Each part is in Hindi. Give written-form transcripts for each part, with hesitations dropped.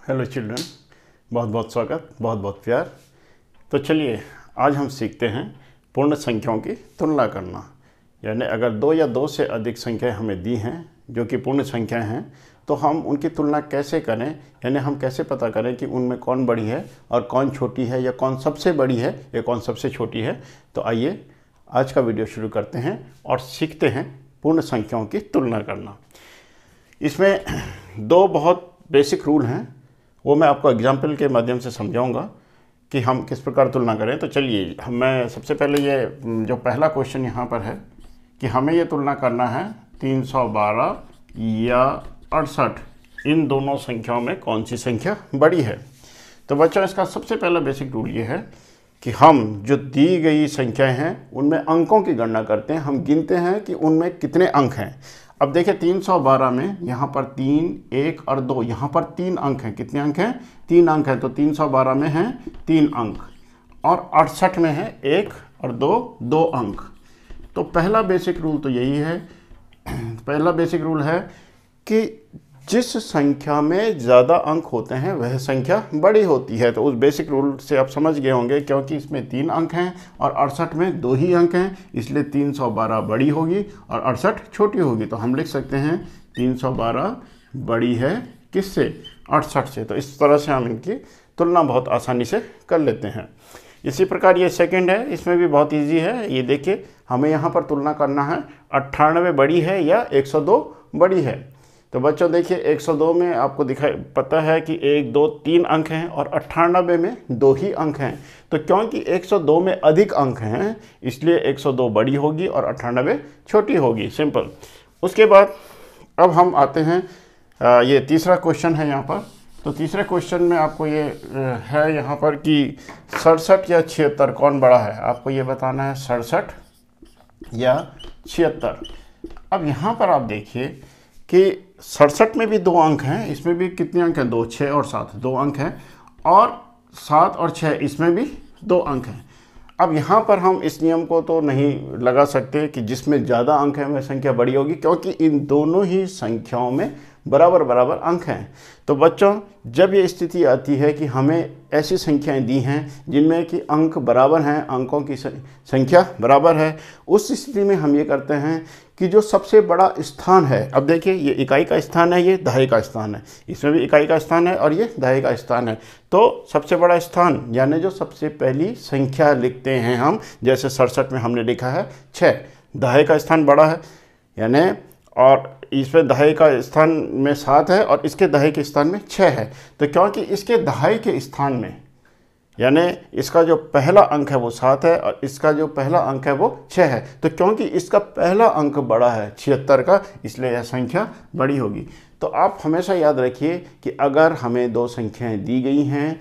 हेलो चिल्ड्रन, बहुत बहुत स्वागत, बहुत बहुत प्यार। तो चलिए आज हम सीखते हैं पूर्ण संख्याओं की तुलना करना। यानी अगर दो या दो से अधिक संख्याएं हमें दी हैं जो कि पूर्ण संख्याएं हैं, तो हम उनकी तुलना कैसे करें, यानी हम कैसे पता करें कि उनमें कौन बड़ी है और कौन छोटी है, या कौन सबसे बड़ी है या कौन सबसे छोटी है। तो आइए आज का वीडियो शुरू करते हैं और सीखते हैं पूर्ण संख्याओं की तुलना करना। इसमें दो बहुत बेसिक रूल हैं, वो मैं आपको एग्जाम्पल के माध्यम से समझाऊंगा कि हम किस प्रकार तुलना करें। तो चलिए मैं सबसे पहले ये जो पहला क्वेश्चन यहाँ पर है कि हमें ये तुलना करना है 312 या 68, इन दोनों संख्याओं में कौन सी संख्या बड़ी है। तो बच्चों इसका सबसे पहला बेसिक रूल ये है कि हम जो दी गई संख्याएं हैं उनमें अंकों की गणना करते हैं। हम गिनते हैं कि उनमें कितने अंक हैं। अब देखिए 312 में यहाँ पर 3, 1 और 2, यहाँ पर 3 अंक हैं। कितने अंक हैं? 3 अंक हैं। तो 312 में हैं 3 अंक और 68 में है 1 और 2 अंक। तो पहला बेसिक रूल तो यही है, पहला बेसिक रूल है कि जिस संख्या में ज़्यादा अंक होते हैं वह संख्या बड़ी होती है। तो उस बेसिक रूल से आप समझ गए होंगे, क्योंकि इसमें 3 अंक हैं और 68 में 2 ही अंक हैं, इसलिए 312 बड़ी होगी और 68 छोटी होगी। तो हम लिख सकते हैं 312 बड़ी है किससे? 68 से। तो इस तरह से हम इनकी तुलना बहुत आसानी से कर लेते हैं। इसी प्रकार ये सेकंड है, इसमें भी बहुत इजी है। ये देखिए हमें यहाँ पर तुलना करना है 98 बड़ी है या 102 बड़ी है। तो बच्चों देखिए 102 में आपको दिखाई पता है कि 1, 2, 3 अंक हैं और 98 में 2 ही अंक हैं। तो क्योंकि 102 में अधिक अंक हैं इसलिए 102 बड़ी होगी और 98 छोटी होगी। सिंपल। उसके बाद अब हम आते हैं, ये तीसरा क्वेश्चन है यहाँ पर। तो तीसरे क्वेश्चन में आपको ये है यहाँ पर कि 67 या 76 कौन बड़ा है। आपको ये बताना है 67 या 76। अब यहाँ पर आप देखिए कि 67 में भी 2 अंक हैं, इसमें भी कितने अंक हैं? 2, 6 और 7, 2 अंक हैं, और 7 और 6 इसमें भी 2 अंक हैं। अब यहाँ पर हम इस नियम को तो नहीं लगा सकते कि जिसमें ज़्यादा अंक हैं वह संख्या बड़ी होगी, क्योंकि इन दोनों ही संख्याओं में बराबर बराबर अंक हैं। तो बच्चों जब ये स्थिति आती है कि हमें ऐसी संख्याएं दी हैं जिनमें कि अंक बराबर हैं, अंकों की संख्या बराबर है, उस स्थिति में हम ये करते हैं कि जो सबसे बड़ा स्थान है, अब देखिए ये इकाई का स्थान है, ये दहाई का स्थान है, इसमें भी इकाई का स्थान है और ये दहाई का स्थान है। तो सबसे बड़ा स्थान यानी जो सबसे पहली संख्या लिखते हैं हम, जैसे 67 में हमने लिखा है 6, दहाई का स्थान बड़ा है यानी, और इसमें दहाई का स्थान में 7 है और इसके दहाई के स्थान में 6 है। तो क्योंकि इसके दहाई के स्थान में यानी इसका जो पहला अंक है वो 7 है और इसका जो पहला अंक है वो 6 है, तो क्योंकि इसका पहला अंक बड़ा है 76 का, इसलिए यह संख्या बड़ी होगी। तो आप हमेशा याद रखिए कि अगर हमें 2 संख्याएं दी गई हैं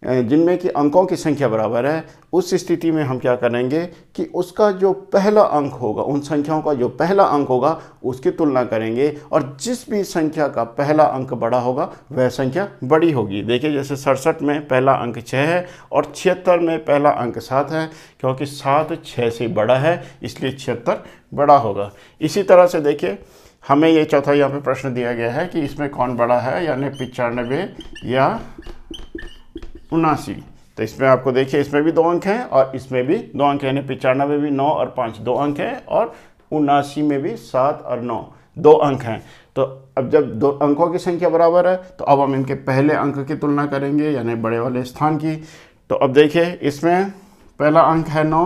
जिनमें कि अंकों की संख्या बराबर है, उस स्थिति में हम क्या करेंगे कि उसका जो पहला अंक होगा, उन संख्याओं का जो पहला अंक होगा उसकी तुलना करेंगे, और जिस भी संख्या का पहला अंक बड़ा होगा वह संख्या बड़ी होगी। देखिए जैसे 67 में पहला अंक 6 है और 76 में पहला अंक 7 है, क्योंकि 7 6 से बड़ा है इसलिए 76 बड़ा होगा। इसी तरह से देखिए हमें ये चौथा यहाँ पे प्रश्न दिया गया है कि इसमें कौन बड़ा है, यानी 95 या 79। तो इसमें आपको देखिए इसमें भी 2 अंक हैं और इसमें भी 2 अंक हैं, यानी 95 में भी 9 और 5 2 अंक हैं और 79 में भी 7 और 9 2 अंक हैं। तो अब जब 2 अंकों की संख्या बराबर है तो अब हम इनके पहले अंक की तुलना करेंगे, यानी बड़े वाले स्थान की। तो अब देखिए इसमें पहला अंक है 9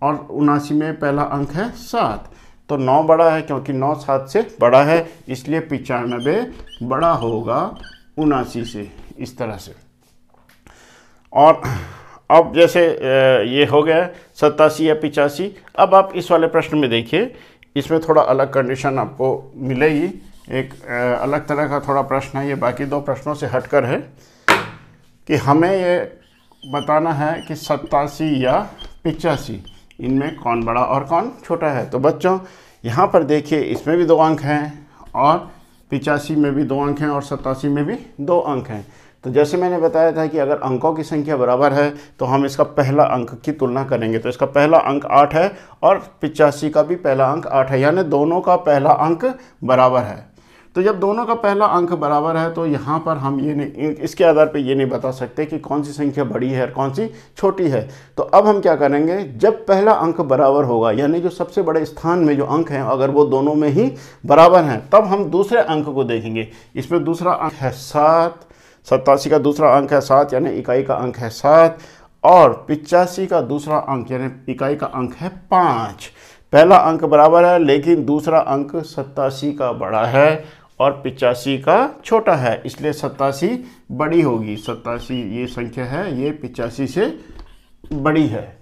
और 79 में पहला अंक है 7। तो 9 बड़ा है क्योंकि 9 7 से बड़ा है, इसलिए 95 बड़ा होगा 79 से, इस तरह से। और अब जैसे ये हो गया 87 या 85। अब आप इस वाले प्रश्न में देखिए, इसमें थोड़ा अलग कंडीशन आपको मिलेगी, एक अलग तरह का थोड़ा प्रश्न है ये, बाकी 2 प्रश्नों से हटकर है कि हमें ये बताना है कि 87 या 85 इनमें कौन बड़ा और कौन छोटा है। तो बच्चों यहाँ पर देखिए इसमें भी 2 अंक हैं और 85 में भी 2 अंक हैं और 87 में भी 2 अंक हैं। तो जैसे मैंने बताया था कि अगर अंकों की संख्या बराबर है तो हम इसका पहला अंक की तुलना करेंगे। तो इसका पहला अंक 8 है और 85 का भी पहला अंक 8 है, यानी दोनों का पहला अंक बराबर है। तो जब दोनों का पहला अंक बराबर है तो यहाँ पर हम ये नहीं, इसके आधार पे ये नहीं बता सकते कि कौन सी संख्या बड़ी है और कौन सी छोटी है। तो अब हम क्या करेंगे, जब पहला अंक बराबर होगा यानी जो सबसे बड़े स्थान में जो अंक हैं अगर वो दोनों में ही बराबर हैं, तब हम दूसरे अंक को देखेंगे। इसमें दूसरा अंक है 7, 87 का दूसरा अंक है 7 यानी इकाई का अंक है 7, और 85 का दूसरा अंक यानी इकाई का अंक है 5। पहला अंक बराबर है लेकिन दूसरा अंक 87 का बड़ा है और 85 का छोटा है, इसलिए 87 बड़ी होगी। 87 ये संख्या है, ये 85 से बड़ी है।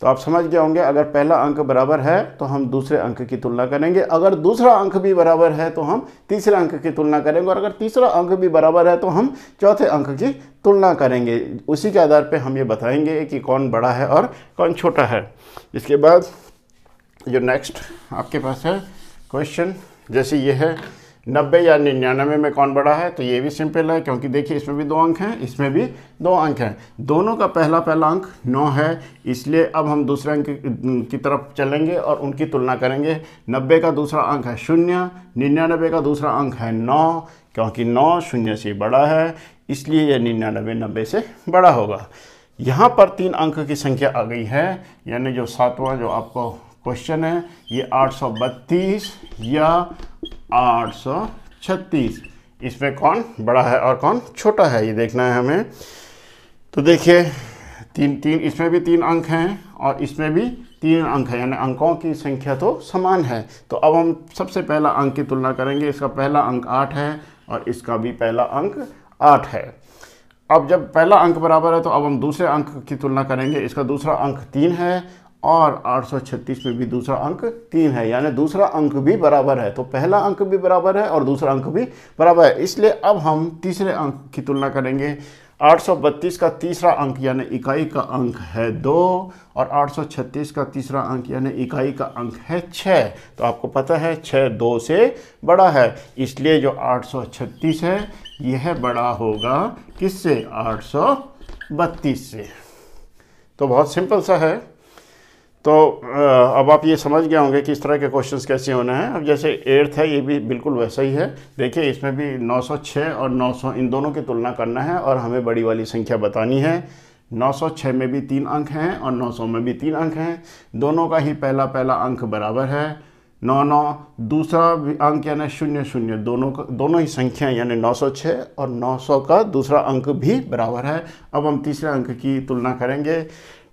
तो आप समझ गए होंगे, अगर पहला अंक बराबर है तो हम दूसरे अंक की तुलना करेंगे, अगर दूसरा अंक भी बराबर है तो हम तीसरे अंक की तुलना करेंगे, और अगर तीसरा अंक भी बराबर है तो हम चौथे अंक की तुलना करेंगे। उसी के आधार पे हम ये बताएंगे कि कौन बड़ा है और कौन छोटा है। इसके बाद जो नेक्स्ट आपके पास है क्वेश्चन, जैसे ये है 90 या 99 में कौन बड़ा है, तो ये भी सिंपल है, क्योंकि देखिए इसमें भी 2 अंक हैं, इसमें भी 2 अंक हैं, दोनों का पहला अंक 9 है, इसलिए अब हम दूसरे अंक की तरफ चलेंगे और उनकी तुलना करेंगे। 90 का दूसरा अंक है 0, 99 का दूसरा अंक है 9, क्योंकि 9 0 से बड़ा है, इसलिए यह 99 90 से बड़ा होगा। यहाँ पर 3 अंक की संख्या आ गई है, यानी जो 7वां जो आपको क्वेश्चन है ये 832 या 836, इसमें कौन बड़ा है और कौन छोटा है ये देखना है हमें। तो देखिए तीन इसमें भी 3 अंक हैं और इसमें भी 3 अंक है, यानी अंकों की संख्या तो समान है। तो अब हम सबसे पहला अंक की तुलना करेंगे, इसका पहला अंक 8 है और इसका भी पहला अंक 8 है। अब जब पहला अंक बराबर है तो अब हम दूसरे अंक की तुलना करेंगे, इसका दूसरा अंक 3 है और 836 में भी दूसरा अंक 3 है, यानी दूसरा अंक भी बराबर है। तो पहला अंक भी बराबर है और दूसरा अंक भी बराबर है, इसलिए अब हम तीसरे अंक की तुलना करेंगे। 832 का तीसरा अंक यानी इकाई का अंक है 2 और 836 का तीसरा अंक यानी इकाई का अंक है 6। तो आपको पता है 6 2 से बड़ा है, इसलिए जो 836 है यह बड़ा होगा किससे, 832 से। तो बहुत सिंपल सा है। तो अब आप ये समझ गए होंगे कि इस तरह के क्वेश्चंस कैसे होने हैं। अब जैसे 8th है, ये भी बिल्कुल वैसा ही है। देखिए इसमें भी 906 और 900 इन दोनों की तुलना करना है और हमें बड़ी वाली संख्या बतानी है। 906 में भी 3 अंक हैं और 900 में भी 3 अंक हैं, दोनों का ही पहला अंक बराबर है 9 9, दूसरा अंक यानी 0 0, दोनों ही संख्या यानी 906 और 900 का दूसरा अंक भी बराबर है। अब हम तीसरे अंक की तुलना करेंगे।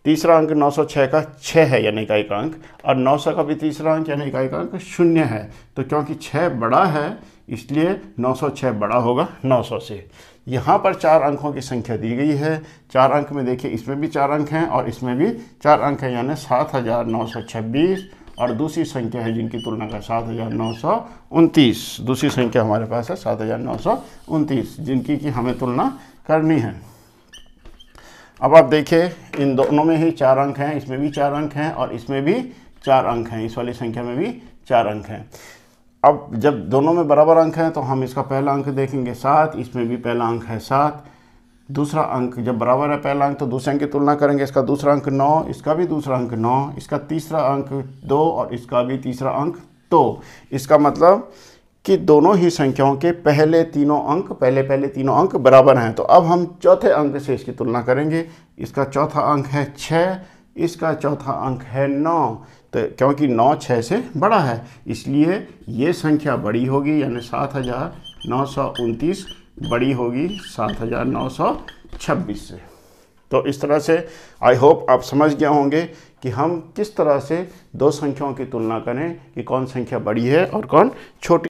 तीसरा अंक 906 का 6 है यानी इकाई का अंक, और 900 का भी तीसरा अंक यानी इकाई का अंक 0 है। तो क्योंकि 6 बड़ा है इसलिए 906 बड़ा होगा 900 से। यहाँ पर 4 अंकों की संख्या दी गई है। 4 अंक में देखिए इसमें भी 4 अंक हैं और इसमें भी 4 अंक हैं, यानी 7926, और दूसरी संख्या है जिनकी तुलना कर 7929। दूसरी संख्या हमारे पास है 7929, जिनकी कि हमें तुलना करनी है। अब आप देखिए इन दोनों में ही 4 अंक हैं, इसमें भी 4 अंक हैं और इसमें भी 4 अंक हैं, इस वाली संख्या में भी 4 अंक हैं। अब जब दोनों में बराबर अंक हैं तो हम इसका पहला अंक देखेंगे 7, इसमें भी पहला अंक है 7। दूसरा अंक जब बराबर है पहला अंक तो दूसरे अंक की तुलना करेंगे, इसका दूसरा अंक 9, इसका भी दूसरा अंक 9, इसका तीसरा अंक 2 और इसका भी तीसरा अंक 2। इसका मतलब कि दोनों ही संख्याओं के पहले तीनों अंक बराबर हैं। तो अब हम चौथे अंक से इसकी तुलना करेंगे। इसका चौथा अंक है 6, इसका चौथा अंक है 9। तो क्योंकि 9 6 से बड़ा है इसलिए ये संख्या बड़ी होगी, यानी 7929 बड़ी होगी 7926 से। तो इस तरह से आई होप आप समझ गए होंगे कि हम किस तरह से 2 संख्याओं की तुलना करें कि कौन संख्या बड़ी है और कौन छोटी।